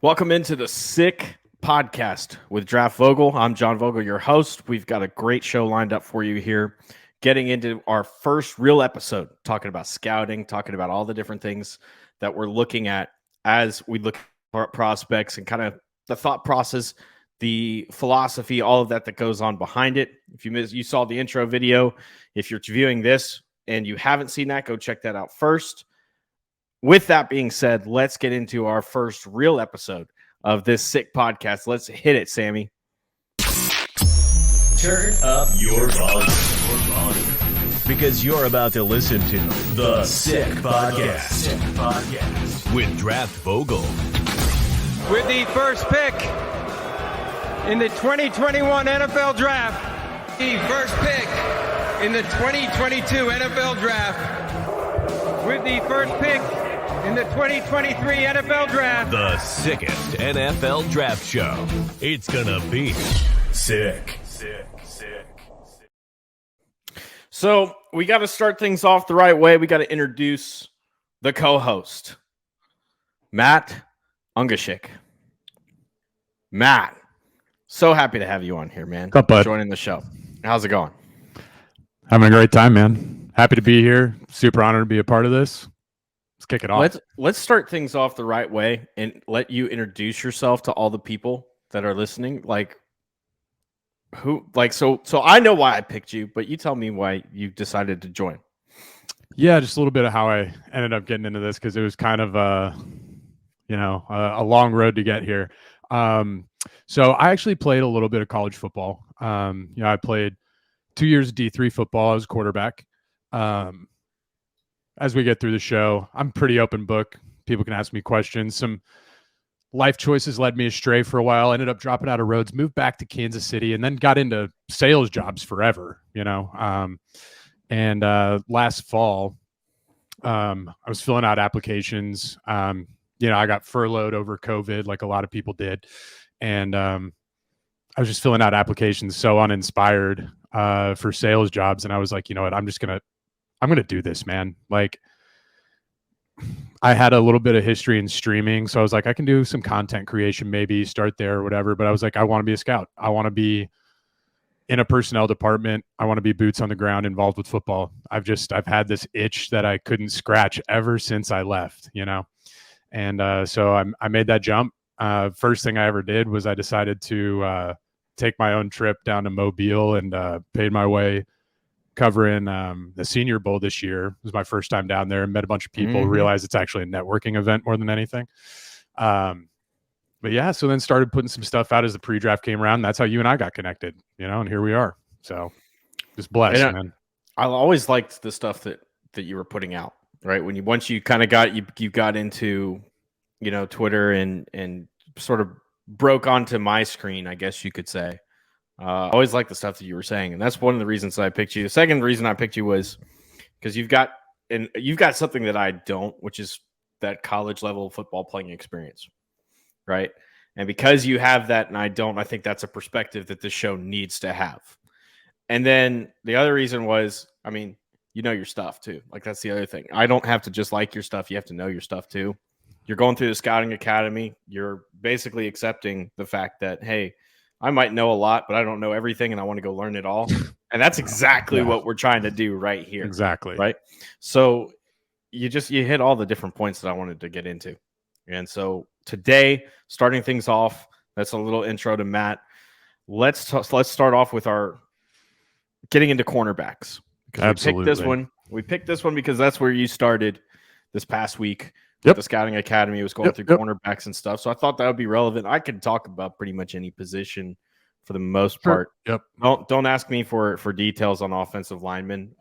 Welcome into the Sick Podcast with Draft Vogel. I'm John Vogel, your host. We've got a great show lined up for you here. Getting into our first real episode, talking about scouting, talking about all the different things that we're looking at as we look at prospects and kind of the thought process, the philosophy, all of that goes on behind it. If you saw the intro video, if you're viewing this and you haven't seen that, go check that out first. With that being said, let's get into our first real episode of this Sick Podcast. Let's hit it, Sammy. Turn up your volume. Because you're about to listen to the Sick Podcast. With Draft Vogel. With the first pick in the 2021 NFL Draft. The first pick in the 2022 NFL Draft. With the first pick in the 2023 NFL Draft. The sickest NFL Draft show. It's gonna be sick. So we got to start things off the right way. We got to introduce the co-host, Matt Ungashik. Matt, so happy to have you on here, man. What's up, bud? Joining the show. How's it going? Having a great time, man. Happy to be here. Super honored to be a part of this. Let's kick it off. Let's start things off the right way and let you introduce yourself to all the people that are listening. So I know why I picked you, but you tell me why you decided to join. Yeah, just a little bit of how I ended up getting into this because it was kind of a long road to get here. So I actually played a little bit of college football. I played 2 years of D3 football. I was a quarterback. As we get through the show, I'm pretty open book. People can ask me questions. Some life choices led me astray for a while. Ended up dropping out of Rhodes, moved back to Kansas City, and then got into sales jobs forever, And last fall, I was filling out applications. I got furloughed over COVID like a lot of people did. And I was just filling out applications so uninspired for sales jobs. And I was like, you know what, I'm going to do this, man. Like, I had a little bit of history in streaming. So I was like, I can do some content creation, maybe start there or whatever. But I was like, I want to be a scout. I want to be in a personnel department. I want to be boots on the ground involved with football. I've had this itch that I couldn't scratch ever since I left, And so I made that jump. First thing I ever did was I decided to take my own trip down to Mobile and paid my way covering the Senior Bowl this year. It was my first time down there and met a bunch of people, realized it's actually a networking event more than anything. But yeah, so then started putting some stuff out as the pre-draft came around. That's how you and I got connected, and here we are. So just blessed, man. I always liked the stuff that you were putting out, right? Once you kind of got into, Twitter and sort of broke onto my screen, I guess you could say. I always liked the stuff that you were saying, and that's one of the reasons I picked you. The second reason I picked you was because you've got something that I don't, which is that college level football playing experience, right? And because you have that and I don't, I think that's a perspective that this show needs to have. And then the other reason was, you know your stuff too. Like, that's the other thing. I don't have to just like your stuff. You have to know your stuff too. You're going through the scouting academy. You're basically accepting the fact that, hey, I might know a lot, but I don't know everything, and I want to go learn it all. And that's exactly what we're trying to do right here. Exactly. Right. So you hit all the different points that I wanted to get into. And so today, starting things off, that's a little intro to Matt. Let's start off with our getting into cornerbacks. Absolutely. We picked this one because that's where you started this past week. Yep. The scouting academy was going through cornerbacks and stuff. So I thought that would be relevant. I could talk about pretty much any position for the most part. Yep. Don't ask me for details on offensive linemen.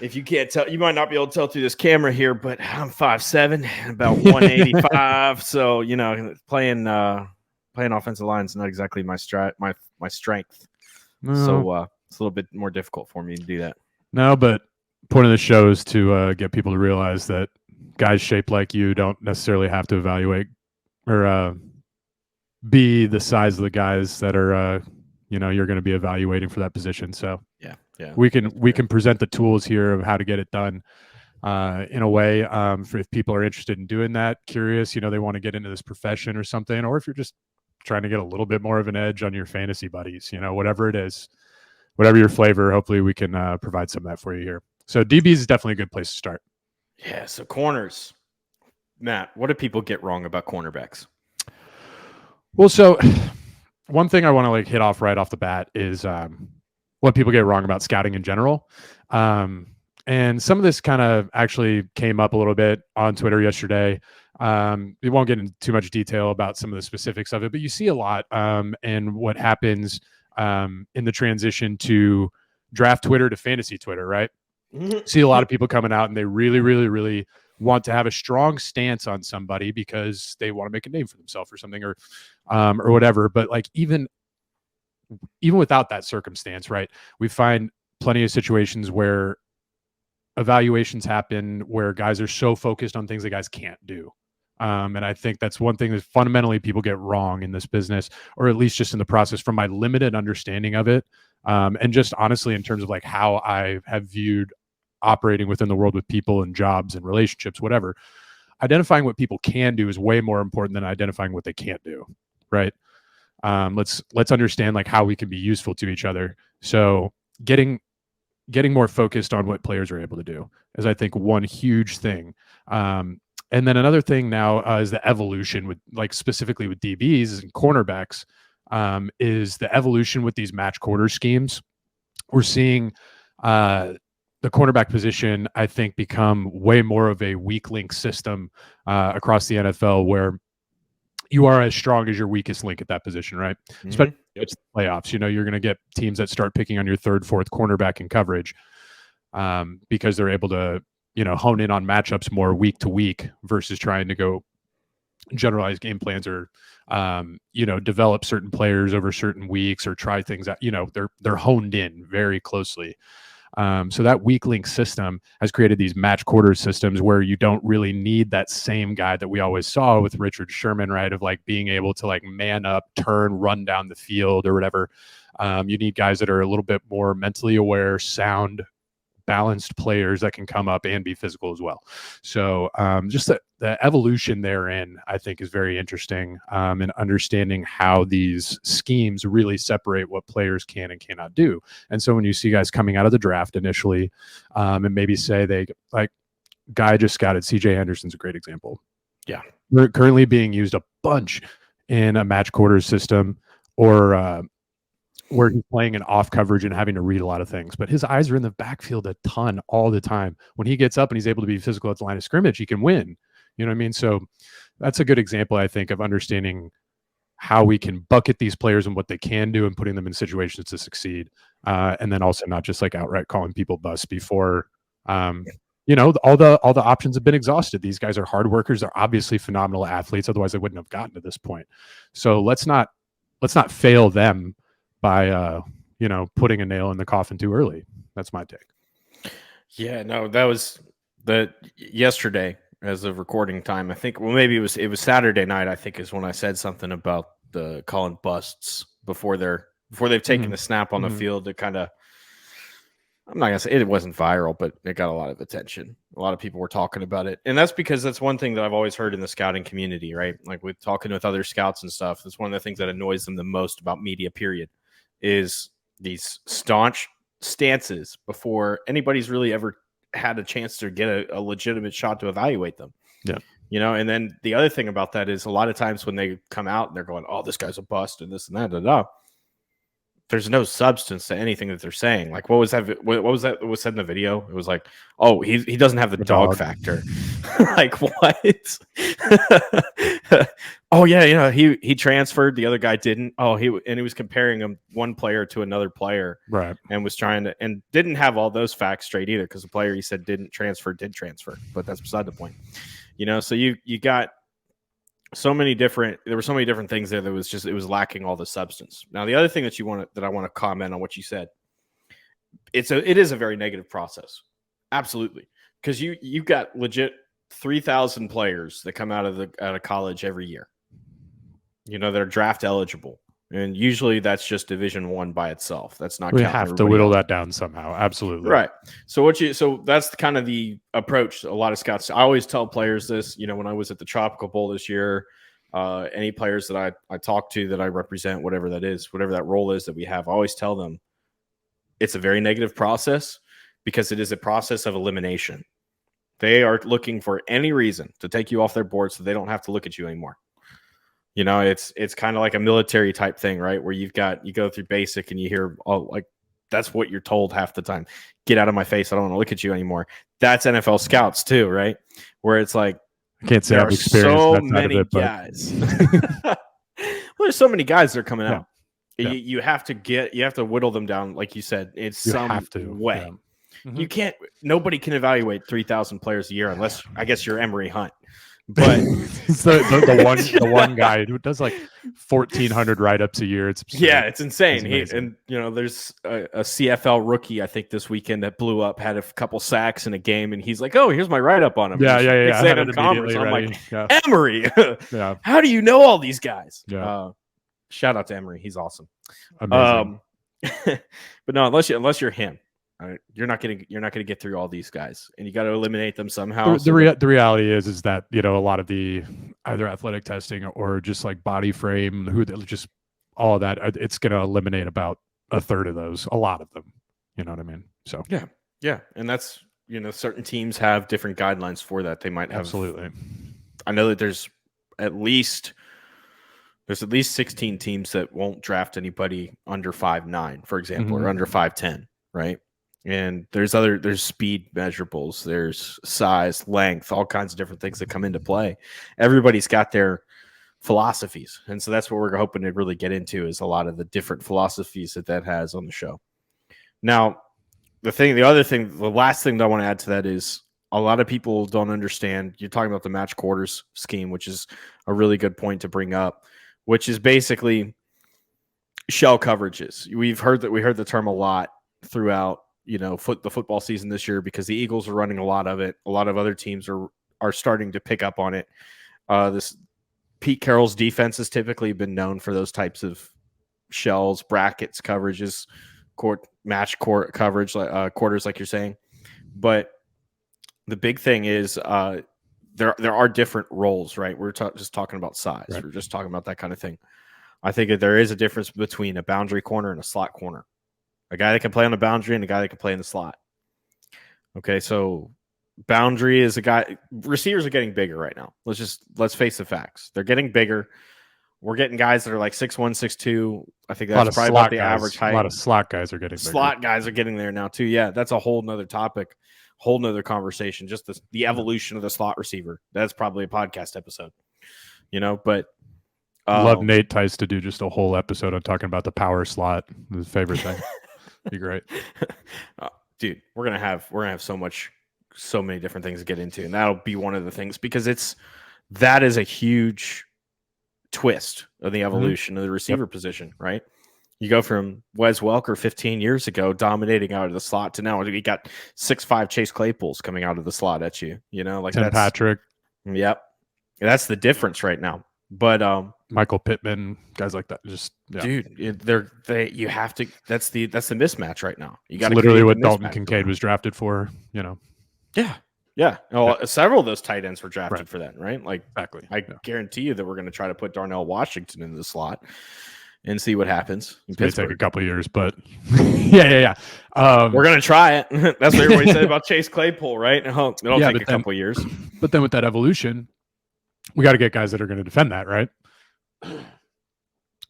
If you can't tell, you might not be able to tell through this camera here, but I'm 5'7", about 185. So, playing offensive line is not exactly my strength. No. So it's a little bit more difficult for me to do that. No, but point of the show is to get people to realize that guys shaped like you don't necessarily have to evaluate or be the size of the guys that are you're going to be evaluating for that position. So yeah, we can present the tools here of how to get it done. in a way, if people are interested in doing that, curious, they want to get into this profession or something, or if you're just trying to get a little bit more of an edge on your fantasy buddies, whatever it is, whatever your flavor, hopefully we can provide some of that for you here. So DBs is definitely a good place to start. Yeah. So corners, Matt, what do people get wrong about cornerbacks? Well, so one thing I want to hit off right off the bat is what people get wrong about scouting in general. And some of this kind of actually came up a little bit on Twitter yesterday. We won't get into too much detail about some of the specifics of it, but you see a lot and what happens in the transition to draft Twitter to fantasy Twitter, right? Mm-hmm. See a lot of people coming out and they really, really, really want to have a strong stance on somebody because they want to make a name for themselves or something or whatever. But even without that circumstance, right, we find plenty of situations where evaluations happen where guys are so focused on things that guys can't do. And I think that's one thing that fundamentally people get wrong in this business, or at least just in the process from my limited understanding of it. And just honestly, in terms of how I have viewed operating within the world with people and jobs and relationships, whatever, identifying what people can do is way more important than identifying what they can't do. Right. Let's understand how we can be useful to each other. So getting more focused on what players are able to do is, I think, one huge thing. And then another thing now is the evolution with specifically with DBs and cornerbacks is the evolution with these match quarter schemes. We're seeing the cornerback position, I think, become way more of a weak link system across the NFL, where you are as strong as your weakest link at that position, right? Mm-hmm. Especially it's playoffs. You're going to get teams that start picking on your third, fourth cornerback in coverage because they're able to, hone in on matchups more week to week versus trying to go generalized game plans or, develop certain players over certain weeks or try things out. They're honed in very closely. So that weak link system has created these match quarter systems where you don't really need that same guy that we always saw with Richard Sherman, right? Of being able to man up, turn, run down the field or whatever. You need guys that are a little bit more mentally aware, sound, balanced players that can come up and be physical as well. So just the evolution therein, I think, is very interesting in understanding how these schemes really separate what players can and cannot do. And so when you see guys coming out of the draft initially and maybe say they guy just scouted, CJ Henderson's a great example. Yeah. They're currently being used a bunch in a match quarters system or where he's playing an off coverage and having to read a lot of things, but his eyes are in the backfield a ton all the time. When he gets up and he's able to be physical at the line of scrimmage, he can win. You know what I mean? So that's a good example, I think, of understanding how we can bucket these players and what they can do and putting them in situations to succeed. And then also not just outright calling people busts before, all the options have been exhausted. These guys are hard workers. They're obviously phenomenal athletes. Otherwise they wouldn't have gotten to this point. So let's not fail them by putting a nail in the coffin too early. That's my take. Yeah, no, that was yesterday as of recording time. I think, well, maybe it was Saturday night, I think, is when I said something about the calling busts before they've taken the snap on the field to kind of, I'm not gonna say it wasn't viral, but it got a lot of attention. A lot of people were talking about it. And that's because that's one thing that I've always heard in the scouting community, right? With talking with other scouts and stuff. That's one of the things that annoys them the most about media, period, is these staunch stances before anybody's really ever had a chance to get a legitimate shot to evaluate them. Yeah. And then the other thing about that is a lot of times when they come out and they're going, oh, this guy's a bust and this and that, there's no substance to anything that they're saying. What was that? What was that? What was said in the video? It was oh, he doesn't have the dog factor. What? Oh yeah, he transferred. The other guy didn't. Oh, he was comparing him one player to another player, right? And was trying to and didn't have all those facts straight either, because the player he said didn't transfer did transfer, but that's beside the point. So you got there were so many different things there that it was lacking all the substance. Now, the other thing that I want to comment on what you said, it is a very negative process. Absolutely. Because you've got legit 3,000 players that come out of college every year, that are draft eligible. And usually that's just Division I by itself. That's not We counting have to everybody whittle else. that down somehow. Absolutely. Right. So that's kind of the approach a lot of scouts. I always tell players this, when I was at the Tropical Bowl this year, any players that I talk to that I represent, whatever that is, whatever that role is that we have, I always tell them it's a very negative process because it is a process of elimination. They are looking for any reason to take you off their board so they don't have to look at you anymore. It's kind of like a military type thing, right? Where you go through basic and you hear, that's what you're told half the time. Get out of my face. I don't want to look at you anymore. That's NFL scouts too, right? Where it's like, I can't say there I've are experienced so that side many of it, but guys. Well, there's so many guys that are coming out. Yeah. You have to whittle them down, like you said. It's you some have to. way. Yeah. You can't. Nobody can evaluate 3,000 players a year unless I guess you're Emery Hunt. But He's the one guy who does like 1,400 write-ups a year. It's absurd. yeah, it's insane. It's amazing. There's a CFL rookie I think this weekend that blew up, had a couple sacks in a game, and he's like, "Oh, here's my write-up on him." Yeah. He's I had saying it Commerce. immediately I'm ready. like, Yeah. Emery, Yeah. how do you know all these guys? Yeah. Shout out to Emery, he's awesome. Amazing. But no, unless you're him, you're not gonna get through all these guys, and you got to eliminate them somehow. The reality is that a lot of the either athletic testing or just like body frame, just all of that, it's going to eliminate about a third of those, a lot of them. You know what I mean? So yeah, and that's certain teams have different guidelines for that. They might have absolutely. I know that there's at least 16 teams that won't draft anybody under 5'9", for example, or under 5'10", right? And there's speed measurables, there's size, length, all kinds of different things that come into play. Everybody's got their philosophies, and so that's what we're hoping to really get into is a lot of the different philosophies that has on the show. Now, the last thing that I want to add to that is a lot of people don't understand. You're talking about the match quarters scheme, which is a really good point to bring up, which is basically shell coverages. We heard the term a lot throughout the football season this year because the Eagles are running a lot of it. A lot of other teams are starting to pick up on it. This Pete Carroll's defense has typically been known for those types of shells, brackets, coverages, match coverage, quarters, like you're saying. But the big thing is there are different roles, right? We're just talking about size. Right. We're just talking about that kind of thing. I think that there is a difference between a boundary corner and a slot corner. A guy that can play on the boundary and a guy that can play in the slot. Okay, so boundary is a guy. Receivers are getting bigger right now. Let's face the facts. They're getting bigger. We're getting guys that are like 6'1", 6'2". I think that's probably about the average height. A lot of slot guys are getting bigger. Slot guys are getting there now too. Yeah, that's a whole nother topic, whole nother conversation. Just the evolution of the slot receiver. That's probably a podcast episode. But love Nate Tice to do just a whole episode on talking about the power slot. His favorite thing. Be great. Dude, we're gonna have so many different things to get into, and that'll be one of the things because that is a huge twist of the evolution of the receiver position, right? You go from Wes Welker 15 years ago dominating out of the slot to now we got 6'5" Chase Claypool's coming out of the slot at you, like Tim Patrick. Yep. That's the difference right now. But Michael Pittman, guys like that, just dude, you have to. That's the mismatch right now. You got literally what Dalton Kincaid was drafted for. Yeah. Well, several of those tight ends were drafted for that, right? Like exactly. I guarantee you that we're going to try to put Darnell Washington in the slot and see what happens. It may take a couple of years, but yeah. We're going to try it. That's what everybody said about Chase Claypool, right? It'll take a couple of years. But then with that evolution, we got to get guys that are going to defend that, right?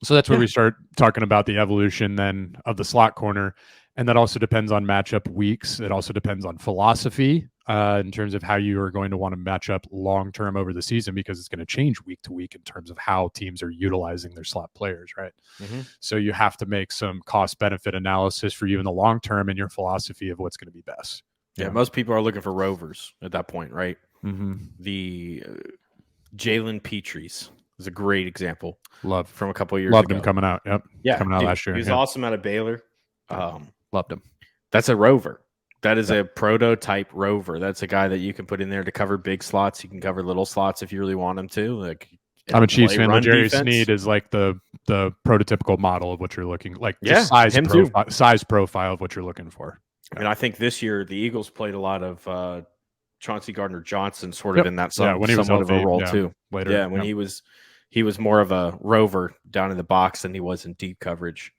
So that's where we start talking about the evolution then of the slot corner. And that also depends on matchup weeks. It also depends on philosophy in terms of how you are going to want to match up long-term over the season, because it's going to change week to week in terms of how teams are utilizing their slot players, right? Mm-hmm. So you have to make some cost-benefit analysis for you in the long term and your philosophy of what's going to be best. Yeah, most people are looking for rovers at that point, right? Mm-hmm. The Jalen Petries is a great example. From a couple of years Loved ago. Him coming out. Yep. Yeah. Coming out last year. He was awesome out of Baylor. Loved him. That's a rover. That is a prototype rover. That's a guy that you can put in there to cover big slots. You can cover little slots if you really want him to. Like, I'm a Chiefs play fan. run L'Jarius defense. Sneed is like the prototypical model of what you're looking like. Yeah, Just size him too. size profile of what you're looking for. And I think this year the Eagles played a lot of Chauncey Gardner-Johnson sort of in that when he was somewhat of a healthy, role too. later. Yeah, when he was more of a rover down in the box than he was in deep coverage.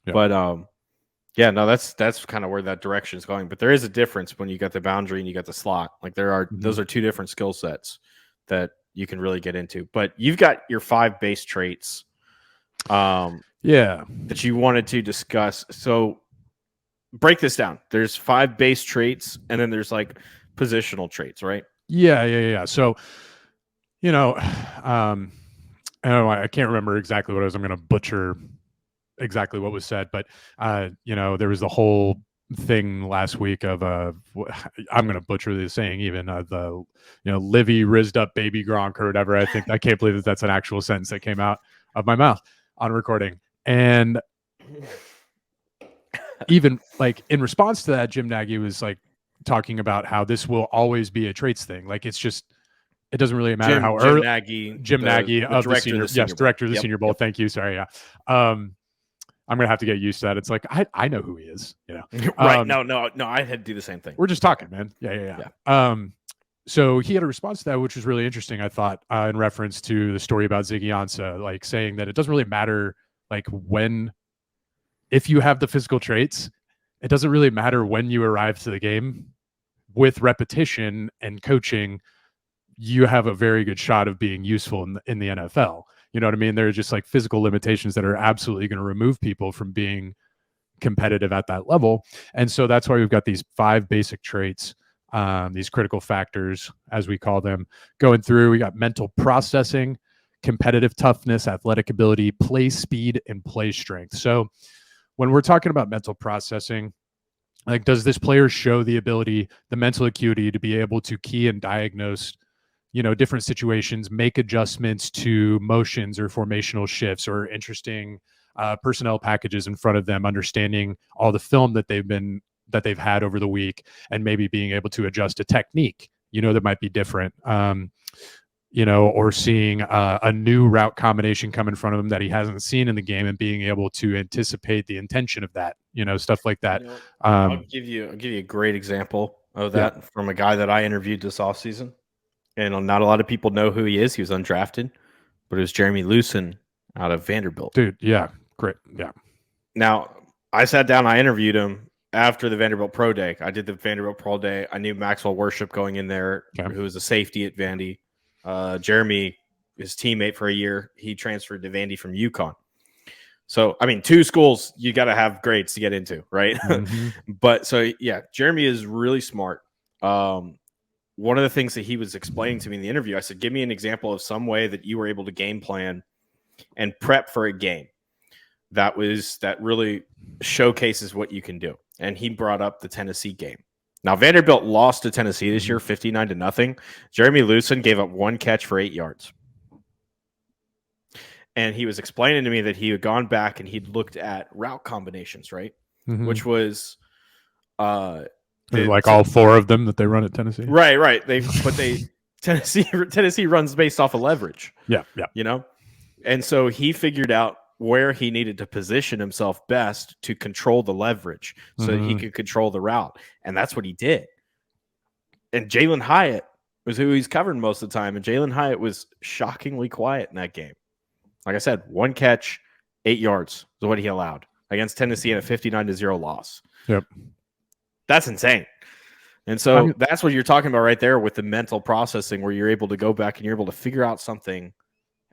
Yep. But yeah, no, that's kind of where that direction is going. But there is a difference when you got the boundary and you got the slot. Like those are two different skill sets that you can really get into. But you've got your 5 base traits that you wanted to discuss. So break this down. There's 5 base traits and then there's like positional traits, right? Yeah. So, I can't remember exactly what it was. I'm going to butcher exactly what was said, but there was the whole thing last week of I'm going to butcher the saying, even Livy rizzed up baby Gronk or whatever. I can't believe that's an actual sentence that came out of my mouth on recording. And even like in response to that, Jim Nagy was like talking about how this will always be a traits thing. Like it doesn't really matter how early Jim Nagy of the Senior Bowl. Director of the Senior Bowl. Thank you. Sorry. Yeah. I'm gonna have to get used to that. It's like I know who he is, Right. No. I had to do the same thing. We're just talking, man. Yeah. So he had a response to that, which was really interesting, I thought, in reference to the story about Ziggy Ansah, like saying that it doesn't really matter, like if you have the physical traits, it doesn't really matter when you arrive to the game. With repetition and coaching, you have a very good shot of being useful in the NFL. You know what I mean? There are just like physical limitations that are absolutely going to remove people from being competitive at that level. And so that's why we've got these 5 basic traits, these critical factors, as we call them, going through. We got mental processing, competitive toughness, athletic ability, play speed, and play strength. So when we're talking about mental processing, like, does this player show the ability, the mental acuity to be able to key and diagnose different situations, make adjustments to motions or formational shifts or interesting personnel packages in front of them, understanding all the film that they've had over the week, and maybe being able to adjust a technique, that might be different, or seeing a new route combination come in front of him that he hasn't seen in the game and being able to anticipate the intention of that, stuff like that. I'll give you a great example of that from a guy that I interviewed this offseason. And not a lot of people know who he is. He was undrafted, but it was Jeremy Lucen out of Vanderbilt. Dude, yeah, great, yeah. Now, I sat down, I interviewed him after the Vanderbilt Pro Day. I did the Vanderbilt Pro Day. I knew Maxwell Worship going in there, who was a safety at Vandy. Jeremy, his teammate for a year, he transferred to Vandy from UConn. So, I mean, 2 schools you got to have grades to get into, right? Mm-hmm. But so, yeah, Jeremy is really smart. One of the things that he was explaining to me in the interview, I said, give me an example of some way that you were able to game plan and prep for a game that really showcases what you can do. And he brought up the Tennessee game. Now, Vanderbilt lost to Tennessee this year, 59-0. Jeremy Lucen gave up 1 catch for 8 yards. And he was explaining to me that he had gone back and he'd looked at route combinations, right? Mm-hmm. Which was all 4 of them that they run at Tennessee. Right. Tennessee runs based off of leverage. Yeah. And so he figured out where he needed to position himself best to control the leverage so that he could control the route. And that's what he did. And Jalen Hyatt was who he's covering most of the time. And Jalen Hyatt was shockingly quiet in that game. Like I said, 1 catch, 8 yards is what he allowed against Tennessee in a 59-0 loss. Yep. That's insane. And so that's what you're talking about right there with the mental processing, where you're able to go back and you're able to figure out something.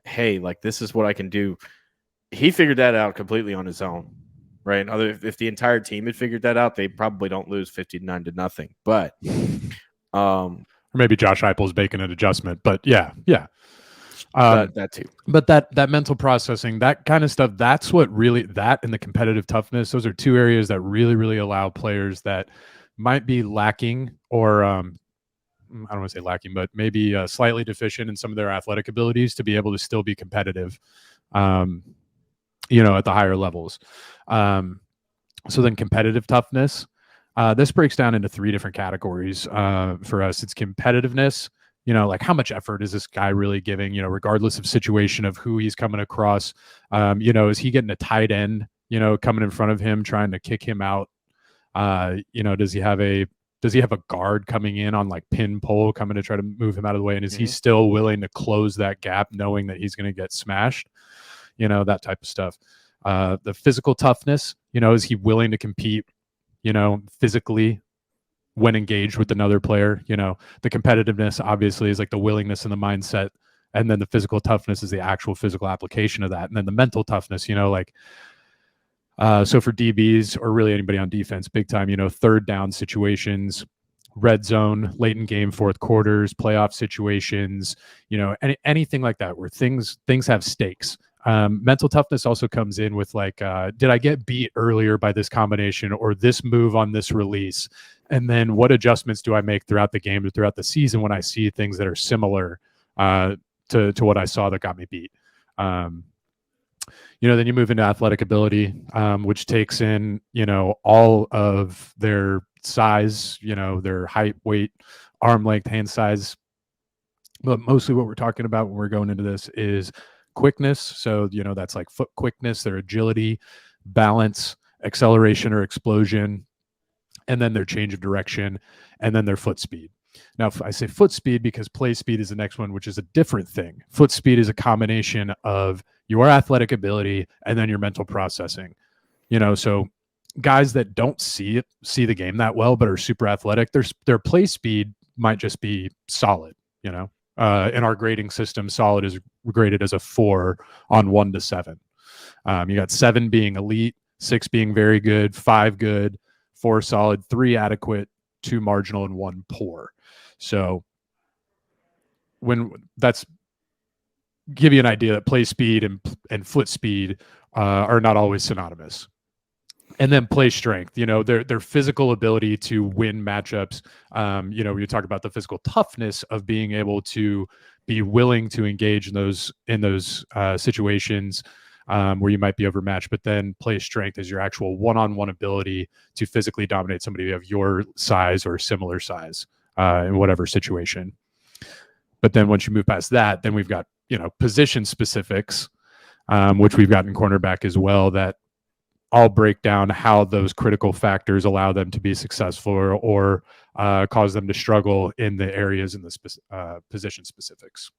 Hey, like, this is what I can do. He figured that out completely on his own, right? If the entire team had figured that out, they probably don't lose 59-0. But or maybe Josh Heupel's making an adjustment. But yeah. That too. But that mental processing, that kind of stuff, that's what really, that and the competitive toughness, those are 2 areas that really, really allow players that might be lacking, or I don't want to say lacking, but maybe slightly deficient in some of their athletic abilities, to be able to still be competitive, at the higher levels. So then competitive toughness, this breaks down into 3 different categories for us. It's competitiveness, Like how much effort is this guy really giving, regardless of situation of who he's coming across. Is he getting a tight end, coming in front of him, trying to kick him out? Does he have a guard coming in on like pin pull coming to try to move him out of the way? And is he still willing to close that gap knowing that he's going to get smashed? That type of stuff. The physical toughness, is he willing to compete, physically when engaged with another player? The competitiveness obviously is like the willingness and the mindset. And then the physical toughness is the actual physical application of that. And then the mental toughness, so for DBs or really anybody on defense, big time, third down situations, red zone, late in game, fourth quarters, playoff situations, anything like that where things have stakes. Mental toughness also comes in with like, did I get beat earlier by this combination or this move on this release? And then what adjustments do I make throughout the game or throughout the season when I see things that are similar to what I saw that got me beat? Then you move into athletic ability, which takes in, all of their size, their height, weight, arm length, hand size. But mostly what we're talking about when we're going into this is quickness. So, that's like foot quickness, their agility, balance, acceleration or explosion, and then their change of direction, and then their foot speed. Now, I say foot speed because play speed is the next one, which is a different thing. Foot speed is a combination of your athletic ability and then your mental processing. So guys that don't see the game that well but are super athletic, their play speed might just be solid. In our grading system, solid is graded as a 4 on 1 to 7. You got 7 being elite, 6 being very good, 5 good, 4 solid, 3 adequate, 2 marginal, and 1 poor. So when that's give you an idea that play speed and foot speed are not always synonymous. And then play strength, their physical ability to win matchups. You talk about the physical toughness of being able to be willing to engage in those situations where you might be overmatched, but then play strength is your actual one-on-one ability to physically dominate somebody of your size or similar size in whatever situation. But then once you move past that, then we've got, position specifics, which we've got in cornerback as well, that all break down how those critical factors allow them to be successful or cause them to struggle in the areas in the position specifics.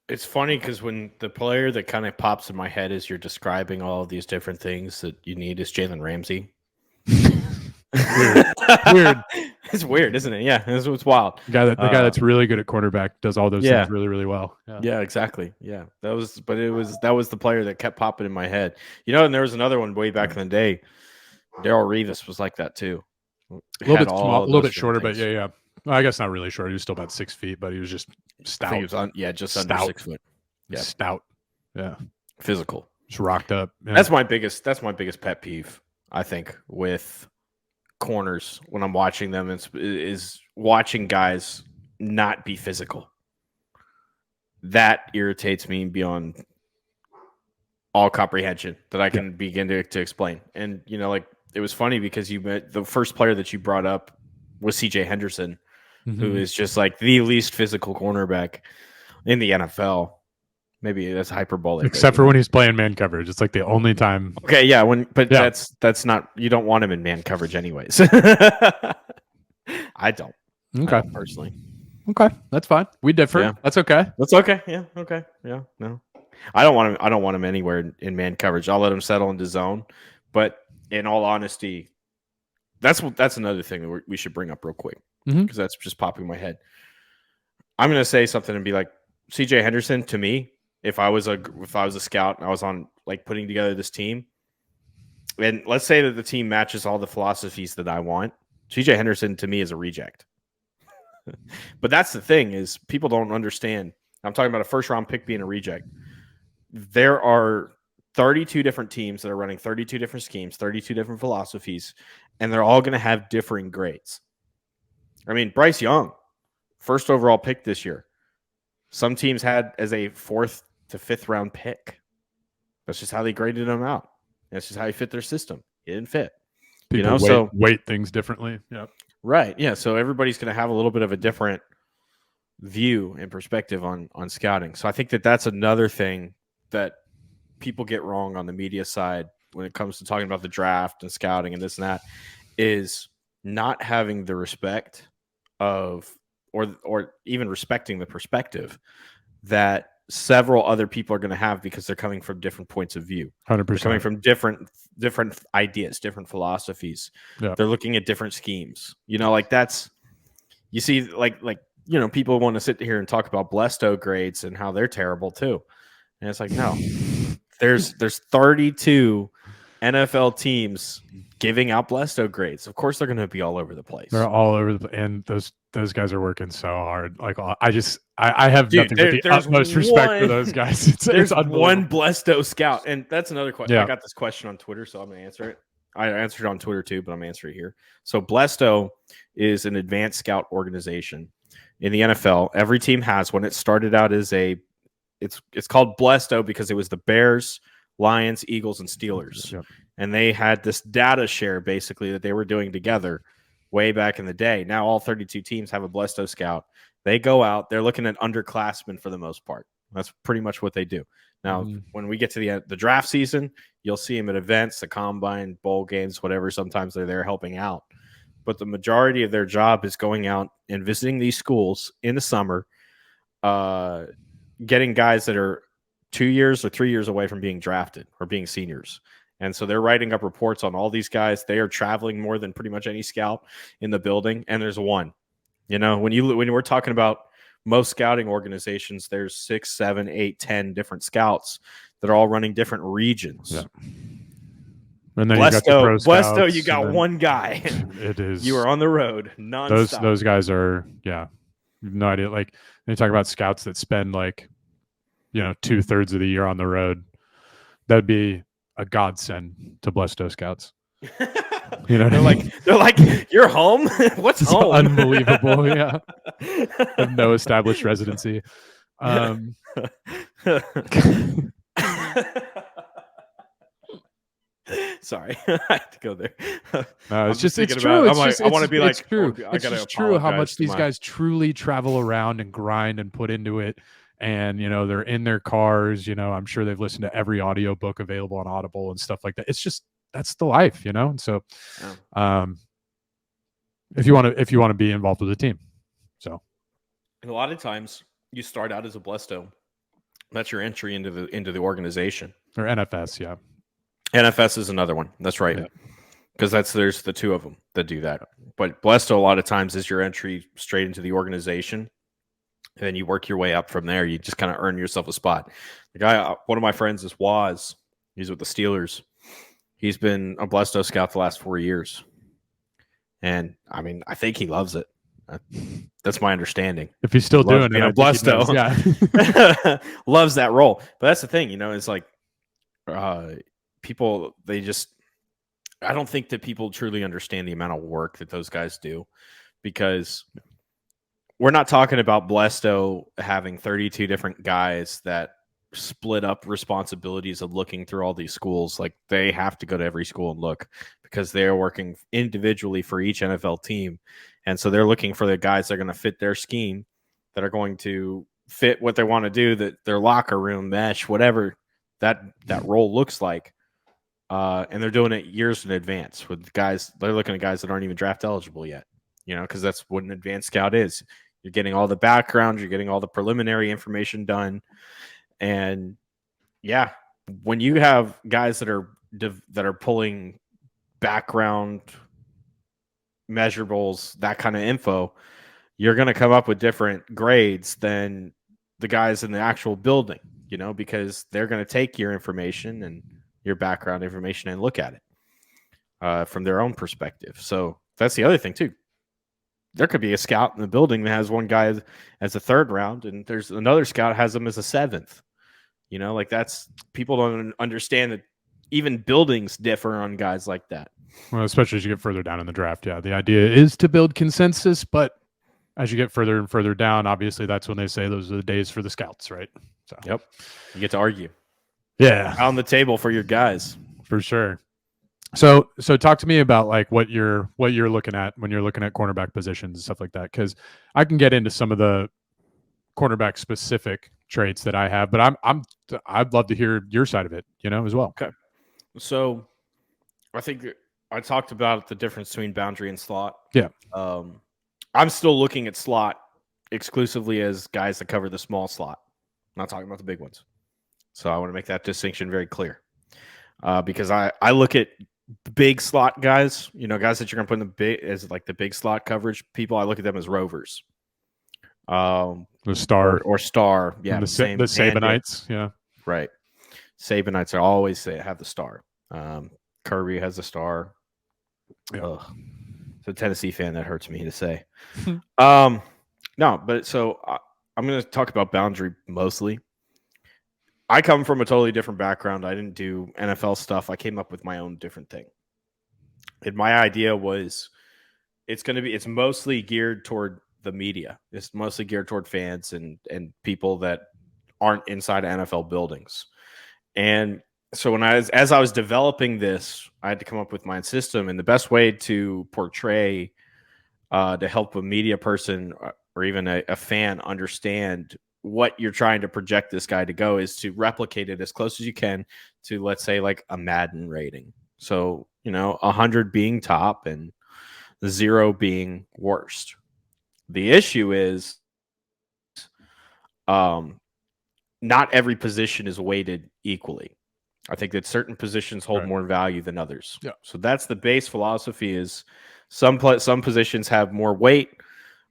It's funny because when the player that kind of pops in my head as you're describing all of these different things that you need is Jalen Ramsey. Weird. It's weird, isn't it? Yeah, it's wild. The guy that's really good at cornerback does all those things really, really well. Yeah, exactly. Yeah, that was the player that kept popping in my head. And there was another one way back in the day. Darrell Revis was like that too. A little bit small, a little bit shorter, but yeah. Well, I guess not really short. He was still about 6 feet, but he was just stout. He was just under 6 foot. Yeah, stout. Yeah, physical. Just rocked up. Yeah. That's my biggest pet peeve, I think, with corners when I'm watching them is watching guys not be physical. That irritates me beyond all comprehension that I can begin to explain. And it was funny because the first player that you brought up was CJ Henderson, who is just like the least physical cornerback in the NFL. Maybe that's hyperbolic. Except for when he's playing man coverage. It's like the only time. Okay, yeah. That's not, you don't want him in man coverage anyways. I don't. Okay. Personally. Okay. That's fine. We differ. Yeah. That's okay. That's okay. Yeah. Okay. Yeah. No. I don't want him anywhere in man coverage. I'll let him settle into zone. But in all honesty, that's another thing that we should bring up real quick because that's just popping in my head. I'm going to say something and be like, CJ Henderson, to me, if I was a scout and I was on like putting together this team, and let's say that the team matches all the philosophies that I want, CJ Henderson to me is a reject. But that's the thing is people don't understand. I'm talking about a first round pick being a reject. There are 32 different teams that are running 32 different schemes, 32 different philosophies, and they're all going to have differing grades. I mean, Bryce Young, first overall pick this year. Some teams had as a 4th to 5th round pick. That's just how they graded him out. That's just how he fit their system. He didn't fit. People weight things differently. Yeah. Right. Yeah. So everybody's going to have a little bit of a different view and perspective on scouting. So I think that's another thing that people get wrong on the media side when it comes to talking about the draft and scouting and this and that, is not having the respect of or even respecting the perspective that several other people are going to have, because they're coming from different points of view. 100%. They're coming from different ideas, different philosophies. Yeah. They're looking at different schemes. Like that's, you see, like people want to sit here and talk about Blesto grades and how they're terrible too. And it's like, no, there's 32 NFL teams giving out Blesto grades. Of course, they're going to be all over the place. They're all over and those guys are working so hard. Like I have nothing but the utmost respect for those guys. It's one Blesto scout, and that's another question. Yeah. I got this question on Twitter, so I'm going to answer it. I answered it on Twitter too, but I'm answering it here. So Blesto is an advanced scout organization in the NFL. Every team has one. It started out as it's called Blesto because it was the Bears, Lions, Eagles, and Steelers. Yep. And they had this data share basically that they were doing together way back in the day. Now all 32 teams have a Blesto scout. They go out, they're looking at underclassmen for the most part. That's pretty much what they do. Now, when we get to the draft season, you'll see them at events, the combine, bowl games, whatever. Sometimes they're there helping out. But the majority of their job is going out and visiting these schools in the summer, getting guys that are 2 years or 3 years away from being drafted or being seniors. And so they're writing up reports on all these guys. They are traveling more than pretty much any scout in the building. And there's one, when we're talking about most scouting organizations, there's 6, 7, 8, 10 different scouts that are all running different regions. Yeah. And then Blesto, you got one guy. It is. You are on the road nonstop. Those guys are, no idea. Like, when you talk about scouts that spend 2/3 of the year on the road, that'd be a godsend to Blesto scouts. They're like, you're home. What's it's home? Unbelievable. Yeah. No established residency. Sorry, I had to go there. It's true. I want to be like, it's true. It's just true how much these guys truly travel around and grind and put into it. And, they're in their cars, I'm sure they've listened to every audiobook available on Audible and stuff like that. It's just, that's the life, And so, if you want to be involved with the team. So. And a lot of times you start out as a Blesto. That's your entry into the organization. Or NFS. Yeah. NFS is another one. That's right. Because there's the two of them that do that. But Blesto a lot of times is your entry straight into the organization. And then you work your way up from there. You just kind of earn yourself a spot. The guy, one of my friends is Waz. He's with the Steelers. He's been a Blesto scout the last 4 years. And I think he loves it. That's my understanding. If he's still doing it, Blesto, loves that role. But that's the thing, it's like people, I don't think that people truly understand the amount of work that those guys do, because we're not talking about Blesto having 32 different guys that split up responsibilities of looking through all these schools. Like, they have to go to every school and look, because they're working individually for each NFL team. And so they're looking for the guys that are going to fit their scheme, that are going to fit what they want to do, that their locker room mesh, whatever that role looks like. And they're doing it years in advance with guys. They're looking at guys that aren't even draft eligible yet, because that's what an advanced scout is. You're getting all the background, you're getting all the preliminary information done. And when you have guys that are pulling background measurables, that kind of info, you're going to come up with different grades than the guys in the actual building, because they're going to take your information and your background information and look at it from their own perspective. So that's the other thing too. There could be a scout in the building that has one guy as a 3rd round, and there's another scout has him as a 7th. That's, people don't understand that even buildings differ on guys like that. Well, especially as you get further down in the draft. Yeah. The idea is to build consensus, but as you get further and further down, obviously that's when they say those are the days for the scouts, right? So, yep. You get to argue. Yeah. On the table for your guys. For sure. So talk to me about what you're looking at when you're looking at cornerback positions and stuff like that. Cause I can get into some of the cornerback specific traits that I have, but I'd love to hear your side of it, as well. Okay. So I think I talked about the difference between boundary and slot. Yeah. I'm still looking at slot exclusively as guys that cover the small slot. I'm not talking about the big ones. So I want to make that distinction very clear. Because I look at big slot guys, guys that you're going to put in the big as like the big slot coverage people. I look at them as rovers. The star or star. Yeah. The Sabanites. Yeah. Right. Sabanites are always have the star. Kirby has the star. Yeah. Ugh. It's a Tennessee fan, that hurts me to say. No, but so I'm going to talk about boundary mostly. I come from a totally different background. I didn't do NFL stuff. I came up with my own different thing. And my idea was it's mostly geared toward the media. It's mostly geared toward fans and people that aren't inside NFL buildings. And so as I was developing this, I had to come up with my own system, and the best way to portray to help a media person or even a fan understand what you're trying to project this guy to go is to replicate it as close as you can to, let's say, like a Madden rating. So 100 being top and 0 being worst. The issue is not every position is weighted equally. I think that certain positions hold more value than others. Yeah. So that's the base philosophy is some positions have more weight.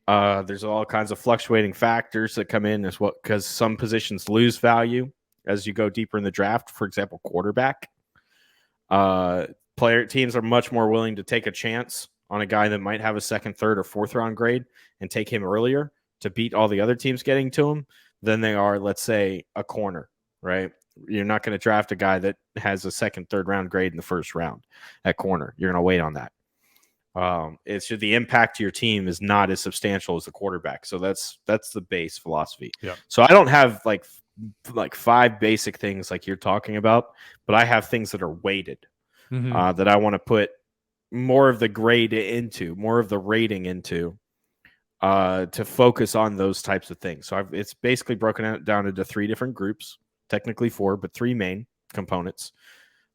There's all kinds of fluctuating factors that come in as well, because some positions lose value as you go deeper in the draft. For example, quarterback. Teams are much more willing to take a chance on a guy that might have a second, third, or fourth round grade and take him earlier to beat all the other teams getting to him than they are, let's say, a corner, right? You're not going to draft a guy that has a second, third round grade in the first round at corner. You're going to wait on that. It's just the impact to your team is not as substantial as the quarterback. So that's the base philosophy. Yeah. So I don't have like 5 basic things like you're talking about, but I have things that are weighted that I want to put more of the grade into, more of the rating into, to focus on those types of things. So it's basically broken down into 3 different groups. Technically 4, but 3 main components.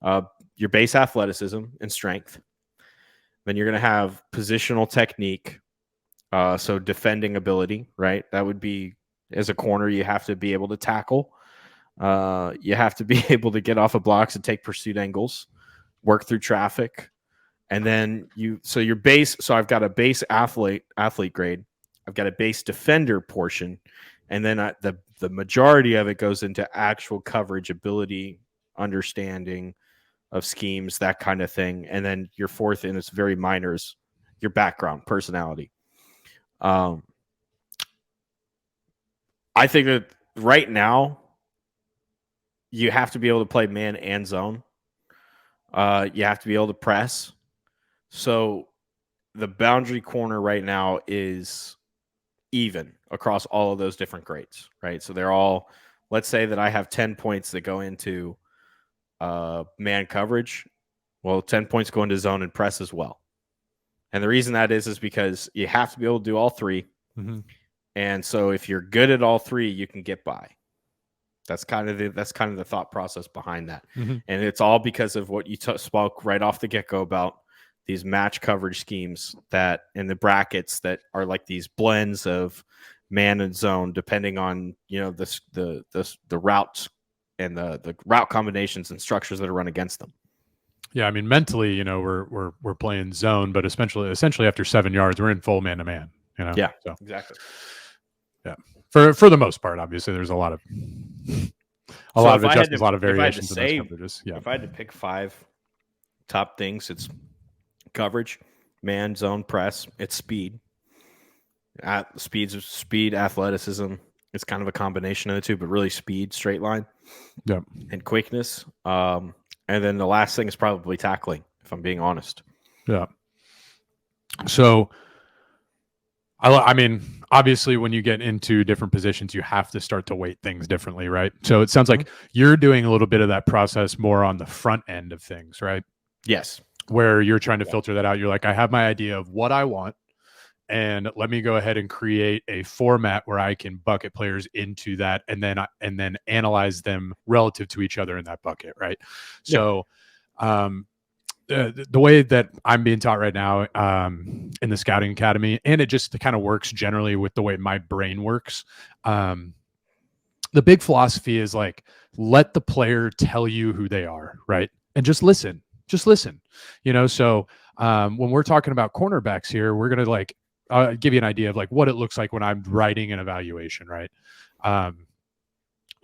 Your base athleticism and strength. Then you're going to have positional technique. So defending ability, right? That would be, as a corner, you have to be able to tackle. You have to be able to get off of blocks and take pursuit angles, work through traffic. And then I've got a base athlete grade. I've got a base defender portion. And then the majority of it goes into actual coverage, ability, understanding of schemes, that kind of thing. And then your 4th, and it's very minor, is your background, personality. I think that right now you have to be able to play man and zone. You have to be able to press. So the boundary corner right now is even across all of those different grades, right? So they're all, let's say that I have 10 points that go into man coverage. Well, 10 points go into zone and press as well. And the reason that is because you have to be able to do all 3. Mm-hmm. And so if you're good at all 3, you can get by. That's kind of the thought process behind that. Mm-hmm. And it's all because of what you spoke right off the get-go about these match coverage schemes that in the brackets that are like these blends of man and zone, depending on the routes and the route combinations and structures that are run against them. Yeah, I mean, mentally, we're playing zone, but essentially after 7 yards, we're in full man to man. Yeah, so, exactly. Yeah, for the most part, obviously, there's a lot of adjustments, a lot of variations in those coverages. Yeah, if I had to pick 5 top things, it's coverage, man, zone, press. It's speed. Speed, athleticism. It's kind of a combination of the 2, but really speed, straight line, and quickness. And then the last thing is probably tackling, if I'm being honest. Yeah. So, I mean, obviously, when you get into different positions, you have to start to weight things differently, right? So it sounds like you're doing a little bit of that process more on the front end of things, right? Yes. Where you're trying to filter that out. You're like, I have my idea of what I want, and let me go ahead and create a format where I can bucket players into that, and then analyze them relative to each other in that bucket, right? Yeah. So the way that I'm being taught right now in the scouting academy, and it just kind of works generally with the way my brain works. The big philosophy is like, let the player tell you who they are, right? And just listen, So when we're talking about cornerbacks here, we're going to like give you an idea of like what it looks like when I'm writing an evaluation, right?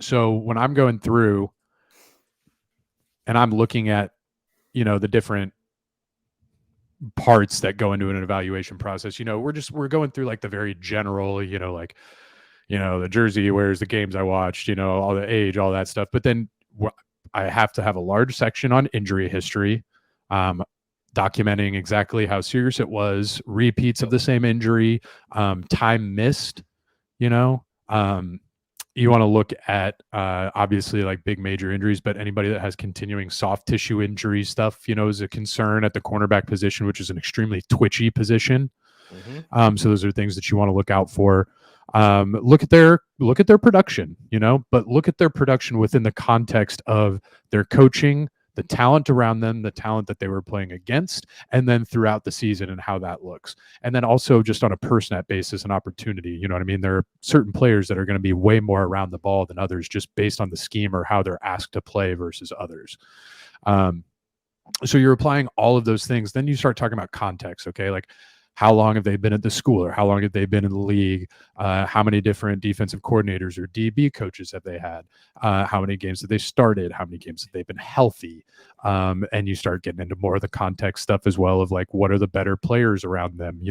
So when I'm going through and I'm looking at, the different parts that go into an evaluation process, we're going through like the very general, like, the jersey, where's the games I watched, all the age, all that stuff. But then I have to have a large section on injury history, documenting exactly how serious it was, repeats of the same injury, time missed, you want to look at obviously like big major injuries, but anybody that has continuing soft tissue injury stuff, is a concern at the cornerback position, which is an extremely twitchy position. Mm-hmm. So those are things that you want to look out for. Look at their production, but look at their production within the context of their coaching, the talent around them, the talent that they were playing against, and then throughout the season and how that looks. And then also just on a per snap basis, an opportunity. You know what I mean? There are certain players that are going to be way more around the ball than others just based on the scheme or how they're asked to play versus others. So you're applying all of those things. Then you start talking about context, okay? Like, how long have they been at the school, or how long have they been in the league? How many different defensive coordinators or DB coaches have they had? How many games have they started? How many games have they been healthy? And you start getting into more of the context stuff as well of like, what are the better players around them?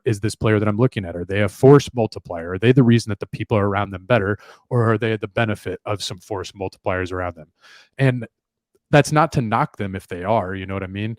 Is this player that I'm looking at, are they a force multiplier? Are they the reason that the people are around them better, or are they the benefit of some force multipliers around them? And that's not to knock them if they are, you know what I mean?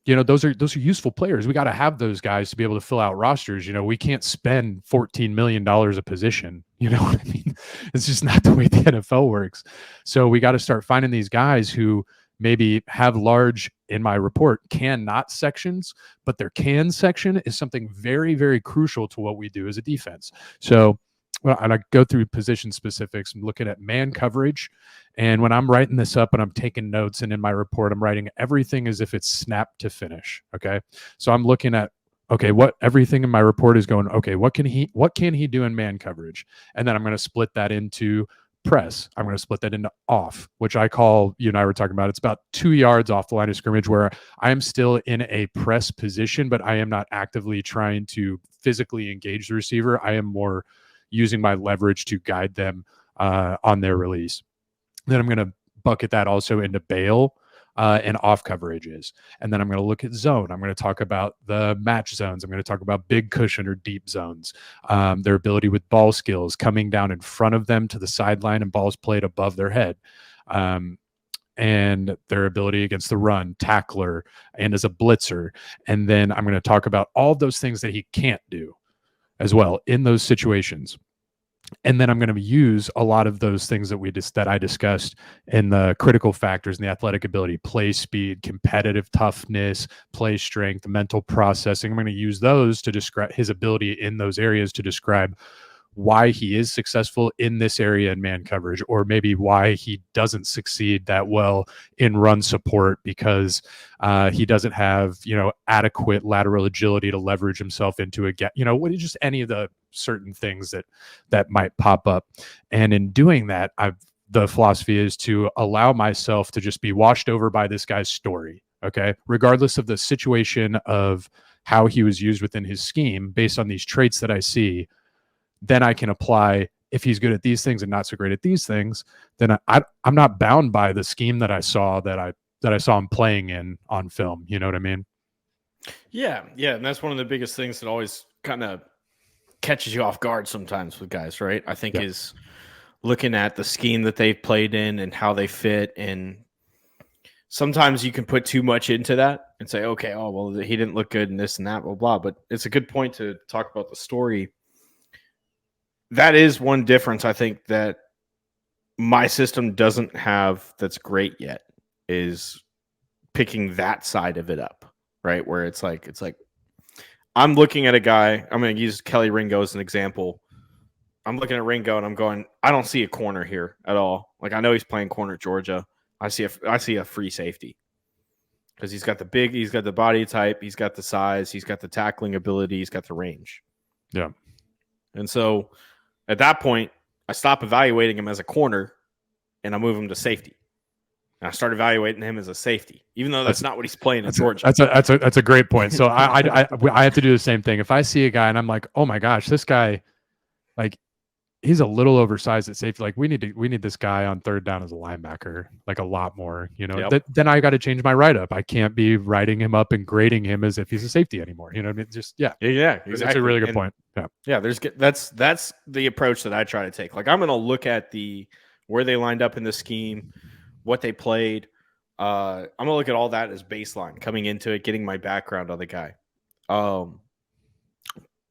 Those are useful players. We got to have those guys to be able to fill out rosters. We can't spend $14 million a position. You know what I mean? It's just not the way the NFL works. So we got to start finding these guys who maybe have large, in my report, cannot sections, but their can section is something very, very crucial to what we do as a defense. So and I go through position specifics. I'm looking at man coverage. And when I'm writing this up and I'm taking notes, and in my report, I'm writing everything as if it's snap to finish. Okay. So I'm looking at, okay, what everything in my report is going, okay, what can he do in man coverage? And then I'm going to split that into press. I'm going to split that into off, which I call, you and I were talking about, it's about 2 yards off the line of scrimmage where I am still in a press position, but I am not actively trying to physically engage the receiver. I am more using my leverage to guide them on their release. Then I'm going to bucket that also into bail and off coverages. And then I'm going to look at zone. I'm going to talk about the match zones. I'm going to talk about big cushion or deep zones, their ability with ball skills, coming down in front of them to the sideline and balls played above their head. And their ability against the run, tackler, and as a blitzer. And then I'm going to talk about all of those things that he can't do as well in those situations. And then I'm going to use a lot of those things that I discussed in the critical factors and the athletic ability, play speed, competitive toughness, play strength, mental processing. I'm going to use those to describe his ability in those areas to describe why he is successful in this area in man coverage, or maybe why he doesn't succeed that well in run support because he doesn't have, adequate lateral agility to leverage himself into just any of the certain things that might pop up. And in doing that, the philosophy is to allow myself to just be washed over by this guy's story. Okay. Regardless of the situation of how he was used within his scheme, based on these traits that I see, then I can apply, if he's good at these things and not so great at these things, then I'm not bound by the scheme that I saw him playing in on film. You know what I mean? Yeah. And that's one of the biggest things that always kind of catches you off guard sometimes with guys, right? I think is looking at the scheme that they've played in and how they fit. And sometimes you can put too much into that and say, okay, oh, well, he didn't look good in this and that, blah, blah. But it's a good point to talk about the story. That is one difference I think that my system doesn't have that's great yet, is picking that side of it up, right? Where it's like I'm looking at a guy. I'm going to use Kelly Ringo as an example. I'm looking at Ringo and I'm going, I don't see a corner here at all. Like I know he's playing corner at Georgia. I see a free safety because he's got the body type, he's got the size, he's got the tackling ability, he's got the range. Yeah. And so at that point, I stop evaluating him as a corner and I move him to safety. And I start evaluating him as a safety, even though that's not what he's playing in Georgia. That's a great point. So I have to do the same thing. If I see a guy and I'm like, oh my gosh, this guy, like, he's a little oversized at safety. Like we need this guy on third down as a linebacker, like a lot more, you know. Yep. Then I got to change my write up. I can't be writing him up and grading him as if he's a safety anymore. You know what I mean? Just yeah, exactly. That's a really good point. Yeah. That's the approach that I try to take. Like I'm going to look at where they lined up in the scheme, what they played. I'm going to look at all that as baseline coming into it, getting my background on the guy.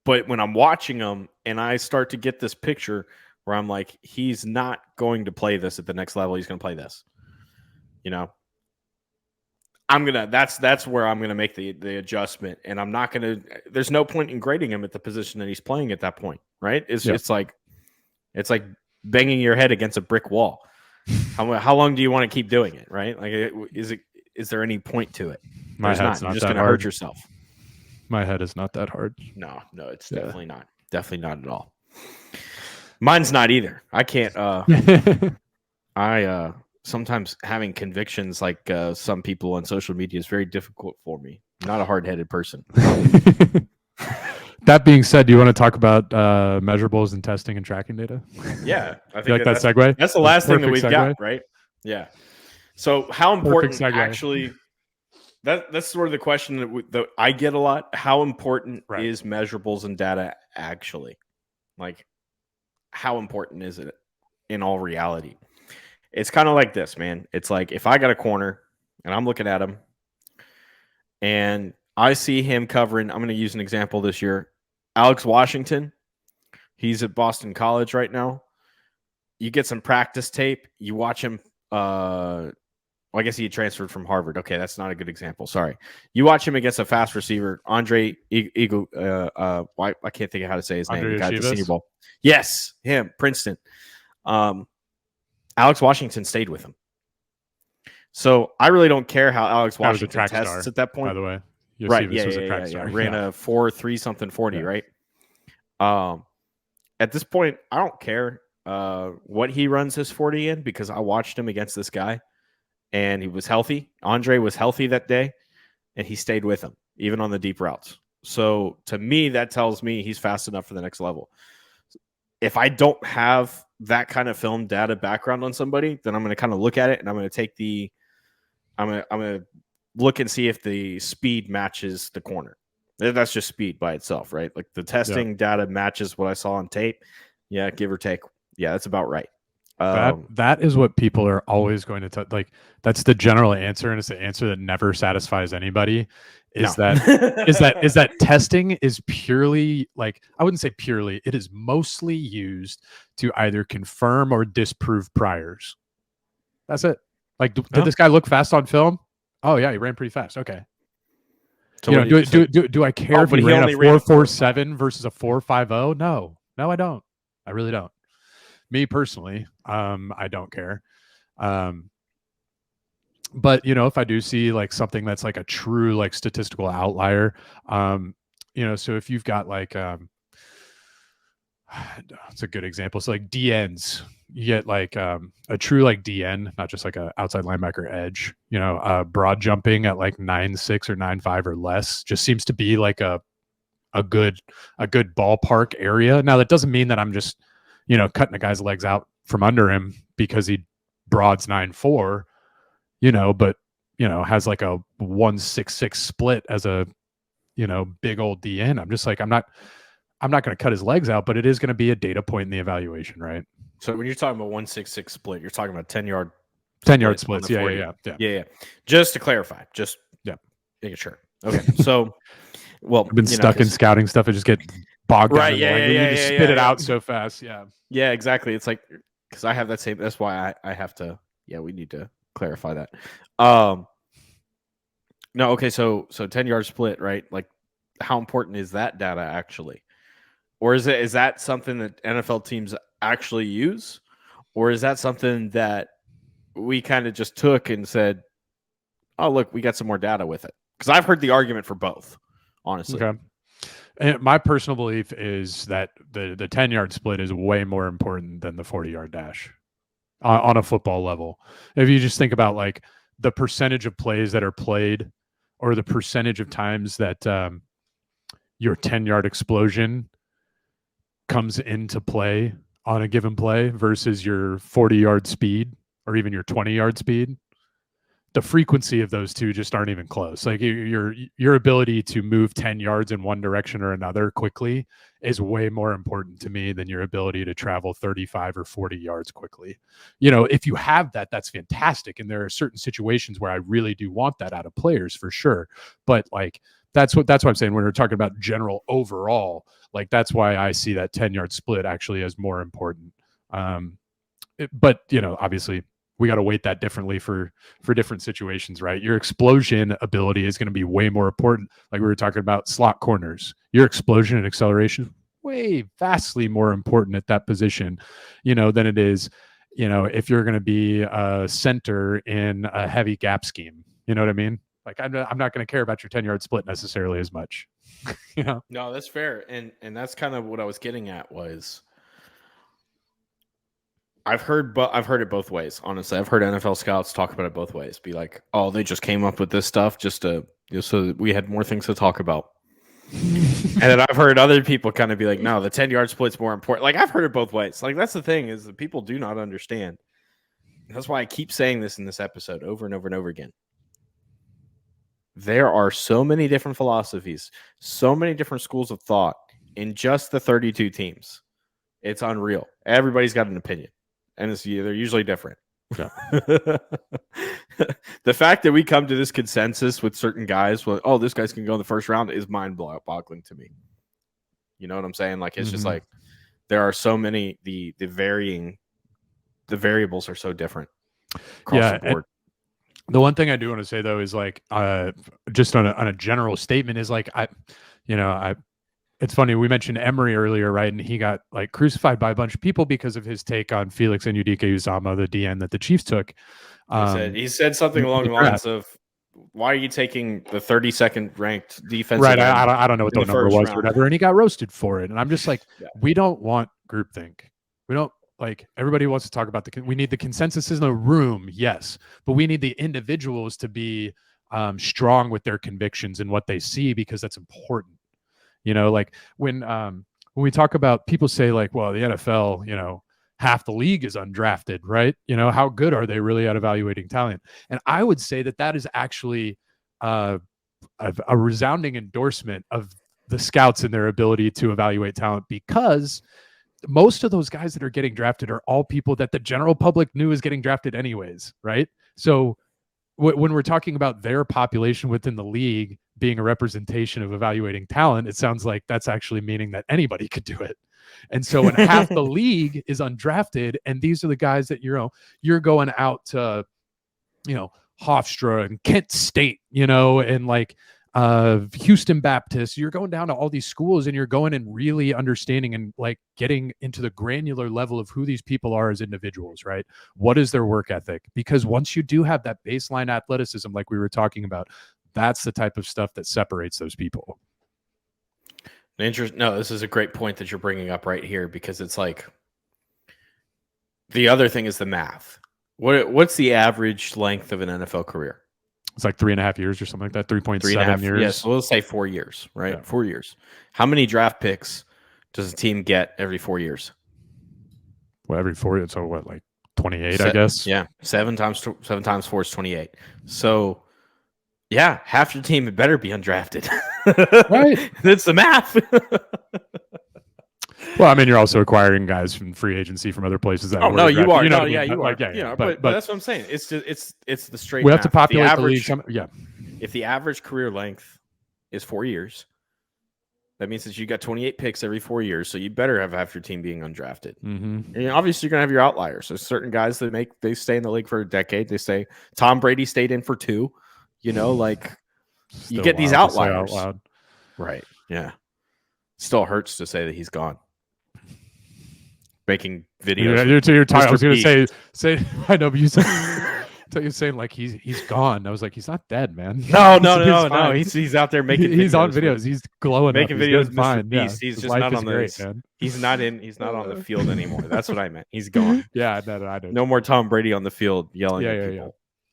But when I'm watching him and I start to get this picture where I'm like, he's not going to play this at the next level. He's going to play this, you know, that's where I'm going to make the adjustment. And I'm not going to, there's no point in grading him at the position that he's playing at that point. Right. It's like banging your head against a brick wall. How long do you want to keep doing it? Right. Like, is there any point to it? My head's not You're just that going to hard. hurt yourself. My head is not that hard. No, it's definitely not. Definitely not at all. Mine's not either. I can't. I sometimes having convictions like some people on social media is very difficult for me. I'm not a hard-headed person. That being said, do you want to talk about measurables and testing and tracking data? Yeah, I think you like that segue. That's the last thing that we've segue. got, right? Yeah. So how important actually? That's sort of the question that I get a lot. How important is measurables and data actually? Like, how important is it in all reality? It's kind of like this, man. It's like if I got a corner and I'm looking at him and I see him covering, I'm going to use an example this year. Alex Washington, he's at Boston College right now. You get some practice tape. You watch him. I guess he transferred from Harvard. Okay, that's not a good example. Sorry. You watch him against a fast receiver, Andre Eagle. I can't think of how to say his name. The guy at the Senior Bowl. Yes, him, Princeton. Alex Washington stayed with him. So I really don't care how Alex Washington tests at that point. By the way, right? Yeah. Ran a 4.3 something 40, right? At this point, I don't care what he runs his 40 in because I watched him against this guy. And he was healthy. Andre was healthy that day, and he stayed with him, even on the deep routes. So to me, that tells me he's fast enough for the next level. If I don't have that kind of film data background on somebody, then I'm going to kind of look at it, and I'm going to take I'm going to look and see if the speed matches the corner. That's just speed by itself, right? Like the testing data matches what I saw on tape. Yeah, give or take. Yeah, that's about right. That is what people are always going to like. That's the general answer, and it's the answer that never satisfies anybody. That testing is purely, like, I wouldn't say purely. It is mostly used to either confirm or disprove priors. That's it. Like, did this guy look fast on film? Oh yeah, he ran pretty fast. Okay. So do I care if he ran a 4.47 versus a 4.50? No, I don't. I really don't. Me personally, I don't care. But, you know, if I do see like something that's like a true like statistical outlier, you know, so if you've got like, it's a good example. So like DNs, you get like a true like DN, not just like a outside linebacker edge, you know, broad jumping at like 9.6 or 9.5 or less just seems to be like a good ballpark area. Now that doesn't mean that I'm just, you know, cutting a guy's legs out from under him because he broads 9.4, you know, but, you know, has like a 1.66 split as a, you know, big old DN. I'm just like, I'm not going to cut his legs out, but it is going to be a data point in the evaluation, right? So when you're talking about 1.66 split, you're talking about 10-yard splits. Yeah. Just to clarify, making sure. Okay. So, well, I've been stuck in scouting stuff. I just get bogged down. You spit it out so fast. Yeah, exactly. It's like, because I have that same, that's why I have to, we need to clarify that. No, okay, so 10-yard split, right? Like how important is that data actually? Or is that something that NFL teams actually use? Or is that something that we kind of just took and said, oh, look, we got some more data with it? Because I've heard the argument for both, honestly. Okay. And my personal belief is that the 10-yard split is way more important than the 40-yard dash on a football level. If you just think about like the percentage of plays that are played or the percentage of times that your 10-yard explosion comes into play on a given play versus your 40-yard speed or even your 20-yard speed, the frequency of those two just aren't even close. Like your ability to move 10 yards in one direction or another quickly is way more important to me than your ability to travel 35 or 40 yards quickly. If you have that, that's fantastic. And there are certain situations where I really do want that out of players for sure. But like, that's what I'm saying when we're talking about general overall, like that's why I see that 10-yard split actually as more important. But obviously we got to weight that differently for different situations, right? Your explosion ability is going to be way more important. Like we were talking about slot corners, your explosion and acceleration way vastly more important at that position, than it is, if you're going to be a center in a heavy gap scheme. You know what I mean? Like I'm not going to care about your 10-yard split necessarily as much. No, that's fair, and that's kind of what I was getting at was. I've heard it both ways. Honestly, I've heard NFL scouts talk about it both ways. Be like, "Oh, they just came up with this stuff just so that we had more things to talk about." And then I've heard other people kind of be like, "No, the 10-yard split's more important." Like I've heard it both ways. Like that's the thing is that people do not understand. That's why I keep saying this in this episode over and over and over again. There are so many different philosophies, so many different schools of thought in just the 32 teams. It's unreal. Everybody's got an opinion. And they're usually different. Yeah. The fact that we come to this consensus with certain guys, well, oh, this guy's can go in the first round is mind-boggling to me. You know what I'm saying? Like it's just like there are so many the variables are so different across the board. The one thing I do want to say though is like just on a general statement is like it's funny, we mentioned Emery earlier, right? And he got like crucified by a bunch of people because of his take on Felix and Uzama, the DN that the Chiefs took. He said something along the lines of, why are you taking the 32nd ranked defensive? Right. I don't know what the number was or whatever. And he got roasted for it. And I'm just like, we don't want groupthink. We don't like everybody wants to talk about we need the consensus in the room. Yes. But we need the individuals to be strong with their convictions and what they see, because that's important. Like when we talk about, people say like, well, the NFL, half the league is undrafted, right? How good are they really at evaluating talent? And I would say that is actually a resounding endorsement of the scouts and their ability to evaluate talent, because most of those guys that are getting drafted are all people that the general public knew is getting drafted anyways, right? So when we're talking about their population within the league being a representation of evaluating talent, it sounds like that's actually meaning that anybody could do it. And so when half the league is undrafted, and these are the guys that you're going out to, Hofstra and Kent State, and like Houston Baptist, you're going down to all these schools and you're going and really understanding and like getting into the granular level of who these people are as individuals, right? What is their work ethic? Because once you do have that baseline athleticism, like we were talking about, that's the type of stuff that separates those people. No, this is a great point that you're bringing up right here, because it's like the other thing is the math. What's the average length of an NFL career? It's like 3.5 years or something like that. 3.7 years. Yes, so we'll say 4 years, right? Yeah. 4 years. How many draft picks does a team get every 4 years? Well, every 4 years. So what, like 28, I guess? Yeah. 7 times 4 is 28. So yeah, half your team had better be undrafted. Right. That's the math. Well, I mean, you're also acquiring guys from free agency from other places. That no, you are. You are. Like, but that's what I'm saying. It's the straight. We math. have to populate the league. If the average career length is 4 years, that means that you got 28 picks every 4 years. So you better have half your team being undrafted. Mm-hmm. And obviously, you're gonna have your outliers. So certain guys that they stay in the league for a decade. They say Tom Brady stayed in for 2. Like you get these outliers. Right. Yeah. Still hurts to say that he's gone. Making videos. You're talking. I was going Mr. to say. I know, but you said. You're saying like he's gone. I was like, he's not dead, man. No. He's out there making. He's videos on videos. He's glowing, making up. videos. He's fine. Mr. Beast. Yeah. He's His just life not is on great, the. man. He's not on the field anymore. That's what I meant. He's gone. Yeah, I know. No more Tom Brady on the field yelling at people,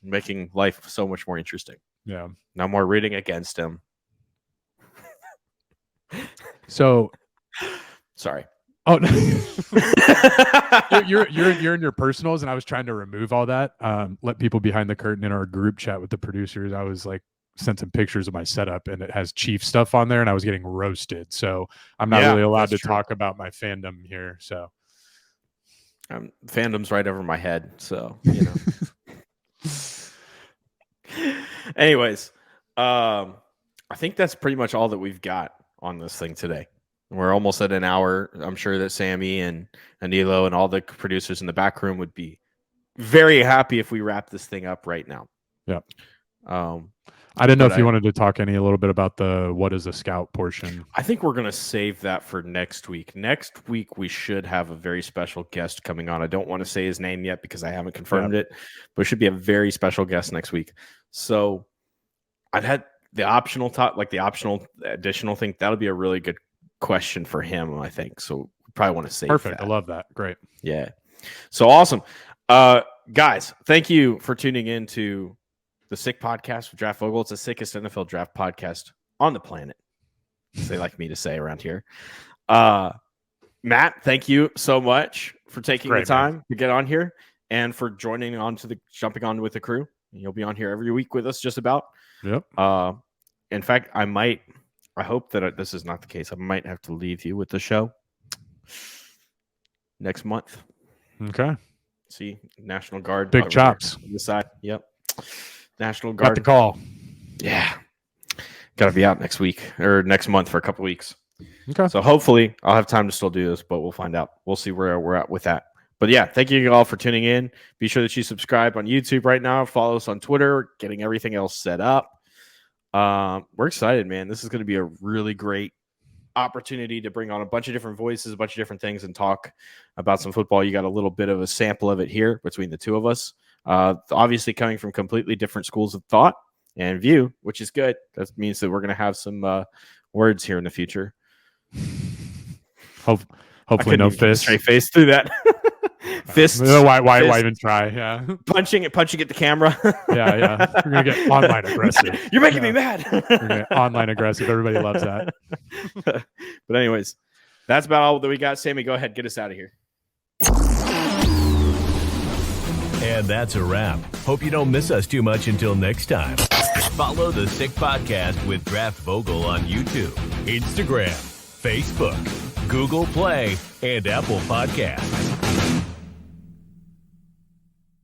yeah. making life so much more interesting. Yeah. No more rooting against him. So, sorry. Oh no. you're in your personals, and I was trying to remove all that. Let people behind the curtain in our group chat with the producers. I was like sent some pictures of my setup, and it has Chief stuff on there, and I was getting roasted. So I'm not really allowed to talk about my fandom here. So fandom's right over my head. So Anyways, I think that's pretty much all that we've got on this thing today. We're almost at an hour. I'm sure that Sammy and Anilo and all the producers in the back room would be very happy if we wrap this thing up right now. Yeah. I didn't know if you wanted to talk a little bit about the what is a scout portion. I think we're going to save that for next week. Next week, we should have a very special guest coming on. I don't want to say his name yet because I haven't confirmed it, but it should be a very special guest next week. So I've had the optional additional thing. That'll be a really good question for him, I think. So we probably want to save Perfect. that. I love that. Great. Yeah. So awesome. Guys, thank you for tuning in to the Sick Podcast with Draft Vogel. It's the sickest NFL draft podcast on the planet, as they like me to say around here. Matt, thank you so much for taking the time to get on here and for jumping on with the crew. You'll be on here every week with us, just about. Yep. In fact, I hope that this is not the case. I might have to leave you with the show next month. Okay. See, National Guard. Big chops. On the side. Yep. National Guard. Got the call. Yeah. Got to be out next week or next month for a couple weeks. Okay. So hopefully I'll have time to still do this, but we'll find out. We'll see where we're at with that. But yeah, thank you all for tuning in. Be sure that you subscribe on YouTube right now. Follow us on Twitter, getting everything else set up. We're excited, man. This is going to be a really great opportunity to bring on a bunch of different voices, a bunch of different things, and talk about some football. You got a little bit of a sample of it here between the two of us. Obviously coming from completely different schools of thought and view, which is good. That means that we're going to have some words here in the future. Hopefully no fist. Straight face through that. Fists. Why even try? Yeah. Punching at the camera. yeah. We're going to get online aggressive. You're making me mad. We're gonna get online aggressive. Everybody loves that. But anyways, that's about all that we got. Sammy, go ahead. Get us out of here. And that's a wrap. Hope you don't miss us too much until next time. Follow the Sick Podcast with Draft Vogel on YouTube, Instagram, Facebook, Google Play, and Apple Podcasts.